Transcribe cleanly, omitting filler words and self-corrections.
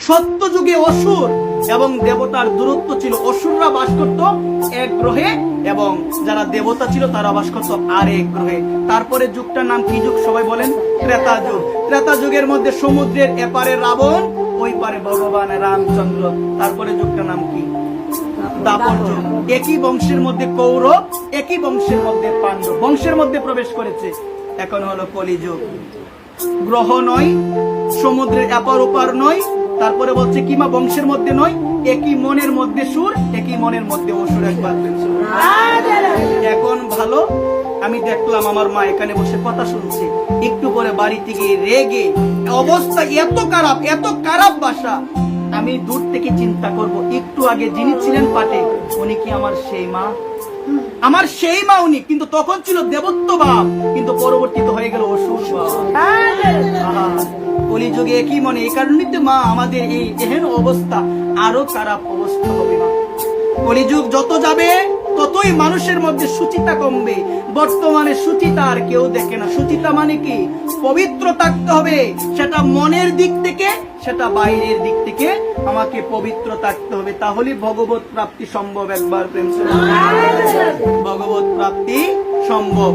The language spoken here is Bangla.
সত্য যুগে অসুর এবং দেবতার দূরত্ব ছিল। অসুররা বাস করত এক গ্রহে এবং যারা দেবতা ছিল তারা বাস করত আরেক গ্রহে। তারপরে যুগটার নাম কি যুগ সবাই বলেন? ত্রেতা যুগ। ত্রেতা যুগের মধ্যে সমুদ্রের এপারে রাবণ, ওই পারে ভগবান রামচন্দ্র। তারপরে যুগটার নাম কি? দাপর যুগ। একই বংশের মধ্যে কৌরব, একই বংশের মধ্যে পাণ্ডব, বংশের মধ্যে প্রবেশ করেছে। এখন হলো কলিযুগ। গ্রহ নয়, সমুদ্রের এপার ওপার নয়, তারপরে বলছে কিমা বংশের মধ্যে নয়, একই মনের মধ্যে সুর, একই মনের মধ্যে অসুর। একবার এখন ভালো, আমি দেখলাম আমার মা এখানে বসে কথা শুনছে, একটু পরে বাড়িতে গিয়ে রেগে, অবস্থা এত খারাপ বাসা। আমি দূর থেকে চিন্তা করব, একটু আগে যিনি ছিলেন পাটে, উনি কি আমার সেই মা? আমার সেই মা উনি, কিন্তু তখন ছিল দেবত্ব ভাব, কিন্তু পরবর্তীতে হয়ে গেল অসুর ভাব। কলিযুগে একই মনে, এই কারণে তো মা আমাদের এই এহেন অবস্থা, আরো খারাপ অবস্থা হবে না। কলিযুগ যত যাবে ততই মানুষের মধ্যে সুচিতা কমবে। বর্তমানে সুচিতা আর কেউ দেখে না। সুচিতা মানে কি? পবিত্র থাকতে হবে, সেটা মনের দিক থেকে, সেটা বাইরের দিক থেকে আমাকে পবিত্র থাকতে হবে, তাহলে ভগবত প্রাপ্তি সম্ভব। একবার প্রেম ভগবত প্রাপ্তি সম্ভব।